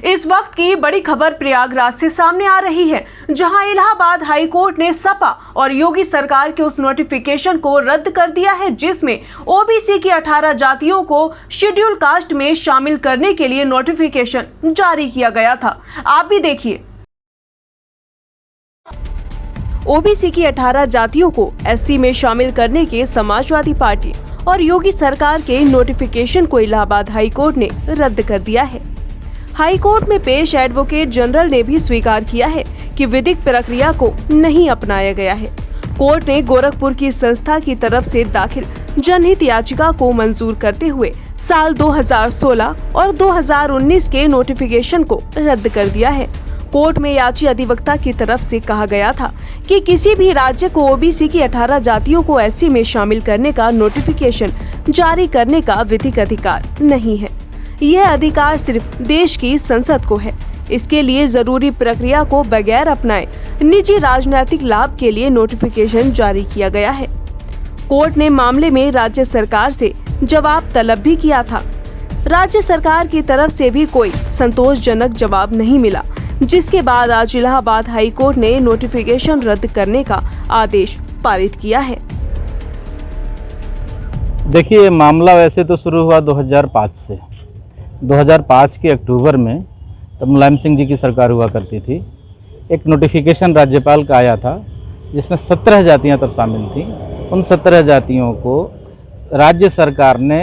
इस वक्त की बड़ी खबर प्रयागराज से सामने आ रही है, जहां इलाहाबाद हाई कोर्ट ने सपा और योगी सरकार के उस नोटिफिकेशन को रद्द कर दिया है जिसमें ओबीसी की 18 जातियों को शेड्यूल कास्ट में शामिल करने के लिए नोटिफिकेशन जारी किया गया था। आप भी देखिए। ओबीसी की 18 जातियों को एससी में शामिल करने के समाजवादी पार्टी और योगी सरकार के नोटिफिकेशन को इलाहाबाद हाई कोर्ट ने रद्द कर दिया है। हाई कोर्ट में पेश एडवोकेट जनरल ने भी स्वीकार किया है कि विधिक प्रक्रिया को नहीं अपनाया गया है। कोर्ट ने गोरखपुर की संस्था की तरफ से दाखिल जनहित याचिका को मंजूर करते हुए साल 2016 और 2019 के नोटिफिकेशन को रद्द कर दिया है। कोर्ट में याची अधिवक्ता की तरफ से कहा गया था कि किसी भी राज्य को ओबीसी की 18 जातियों को एससी में शामिल करने का नोटिफिकेशन जारी करने का विधिक अधिकार नहीं है। यह अधिकार सिर्फ देश की संसद को है। इसके लिए जरूरी प्रक्रिया को बगैर अपनाए निजी राजनीतिक लाभ के लिए नोटिफिकेशन जारी किया गया है। कोर्ट ने मामले में राज्य सरकार से जवाब तलब भी किया था। राज्य सरकार की तरफ से भी कोई संतोषजनक जवाब नहीं मिला, जिसके बाद आज इलाहाबाद हाई कोर्ट ने नोटिफिकेशन रद्द करने का आदेश पारित किया है। देखिए, ये मामला वैसे तो शुरू हुआ 2005 से। 2005 के अक्टूबर में तब मुलायम सिंह जी की सरकार हुआ करती थी। एक नोटिफिकेशन राज्यपाल का आया था जिसमें 17 जातियां तब शामिल थीं। उन 17 जातियों को राज्य सरकार ने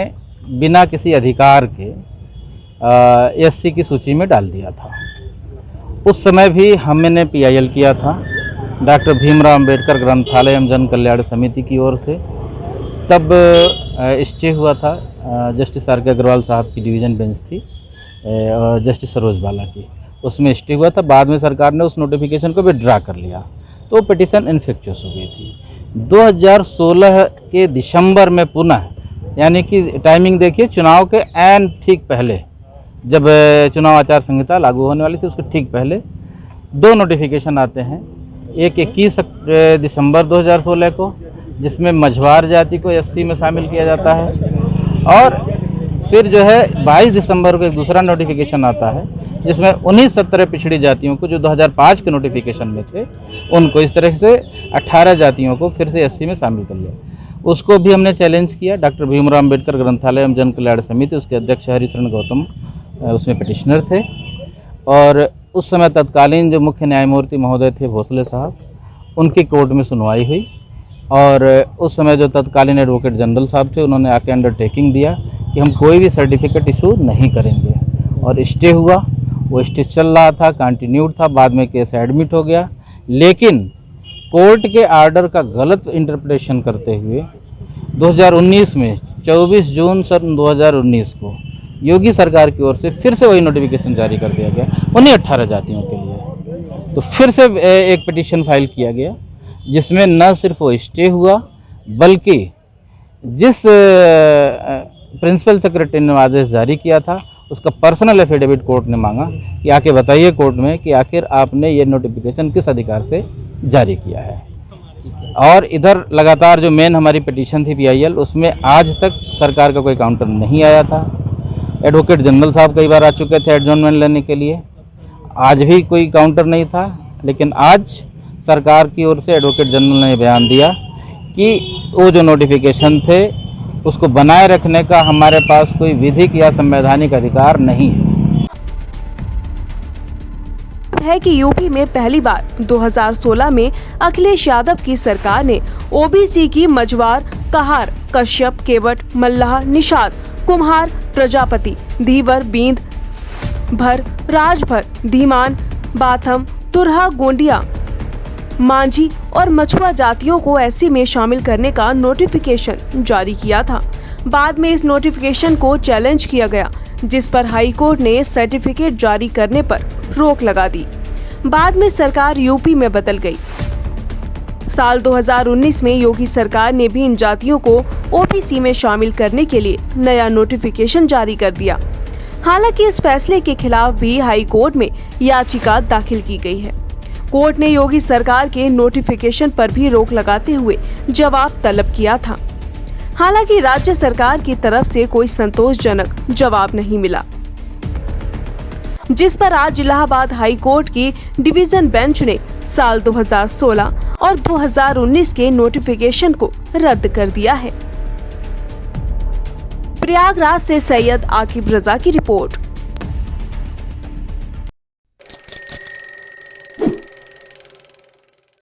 बिना किसी अधिकार के एससी की सूची में डाल दिया था। उस समय भी हमने पीआईएल किया था डॉक्टर भीमराव अंबेडकर ग्रंथालय एवं जन कल्याण समिति की ओर से। तब स्टे हुआ था, जस्टिस आर के अग्रवाल साहब की डिवीज़न बेंच थी और जस्टिस सरोज बाला की, उसमें स्टे हुआ था। बाद में सरकार ने उस नोटिफिकेशन को विड्रा कर लिया, तो पिटीशन इन्फेक्चुअस हो गई थी। 2016 के दिसंबर में पुनः, यानी कि टाइमिंग देखिए, चुनाव के ऐन ठीक पहले, जब चुनाव आचार संहिता लागू होने वाली थी उसके ठीक पहले 2 नोटिफिकेशन आते हैं। एक 21 दिसंबर 2016 को, जिसमें मझवार जाति को एससी में शामिल किया जाता है, और फिर जो है 22 दिसंबर को एक दूसरा नोटिफिकेशन आता है जिसमें 19-17 पिछड़ी जातियों को, जो 2005 के नोटिफिकेशन में थे, उनको इस तरह से 18 जातियों को फिर से एससी में शामिल कर लिया। उसको भी हमने चैलेंज किया। डॉक्टर भीमराव अंबेडकर ग्रंथालय एवं जन कल्याण समिति, उसके अध्यक्ष हरिशरण गौतम उसमें पिटिशनर थे, और उस समय तत्कालीन जो मुख्य न्यायमूर्ति महोदय थे भोसले साहब, उनकी कोर्ट में सुनवाई हुई। और उस समय जो तत्कालीन एडवोकेट जनरल साहब थे, उन्होंने आके अंडरटेकिंग दिया कि हम कोई भी सर्टिफिकेट इशू नहीं करेंगे, और स्टे हुआ। वो स्टे चल रहा था, कंटिन्यूड था। बाद में केस एडमिट हो गया, लेकिन कोर्ट के आर्डर का गलत इंटरप्रिटेशन करते हुए 2019 में 24 जून सन 2019 को योगी सरकार की ओर से फिर से वही नोटिफिकेशन जारी कर दिया गया उन्हीं 18 जातियों के लिए। तो फिर से एक पिटीशन फाइल किया गया जिसमें न सिर्फ वो स्टे हुआ, बल्कि जिस प्रिंसिपल सेक्रेटरी ने आदेश जारी किया था उसका पर्सनल एफिडेविट कोर्ट ने मांगा कि आके बताइए कोर्ट में कि आखिर आपने ये नोटिफिकेशन किस अधिकार से जारी किया है। और इधर लगातार जो मेन हमारी पिटीशन थी पीआईएल, उसमें आज तक सरकार का कोई काउंटर नहीं आया था। एडवोकेट जनरल साहब कई बार आ चुके थे एडजॉर्नमेंट लेने के लिए, आज भी कोई काउंटर नहीं था। लेकिन आज सरकार की ओर से एडवोकेट जनरल ने बयान दिया कि वो जो नोटिफिकेशन थे उसको बनाए रखने का हमारे पास कोई विधिक या संवैधानिक अधिकार नहीं है कि यूपी में पहली बार 2016 में अखिलेश यादव की सरकार ने ओबीसी की मझवार, कहार, कश्यप, केवट, मल्लाह, निषाद, कुम्हार, प्रजापति, धीवर, बींद, भर, राजभर, धीमान, बाथम, तुरहा, गोंडिया, मांझी और मछुआ जातियों को एससी में शामिल करने का नोटिफिकेशन जारी किया था। बाद में इस नोटिफिकेशन को चैलेंज किया गया, जिस पर हाई कोर्ट ने सर्टिफिकेट जारी करने पर रोक लगा दी। बाद में सरकार यूपी में बदल गई। साल 2019 में योगी सरकार ने भी इन जातियों को ओबीसी में शामिल करने के लिए नया नोटिफिकेशन जारी कर दिया। हालांकि इस फैसले के खिलाफ भी हाई कोर्ट में याचिका दाखिल की गई है। कोर्ट ने योगी सरकार के नोटिफिकेशन पर भी रोक लगाते हुए जवाब तलब किया था। हालांकि राज्य सरकार की तरफ से कोई संतोषजनक जवाब नहीं मिला। जिस पर आज इलाहाबाद हाई कोर्ट की डिवीजन बेंच ने साल 2016 और 2019 के नोटिफिकेशन को रद्द कर दिया है। प्रयागराज से सैयद आकिब रजा की रिपोर्ट।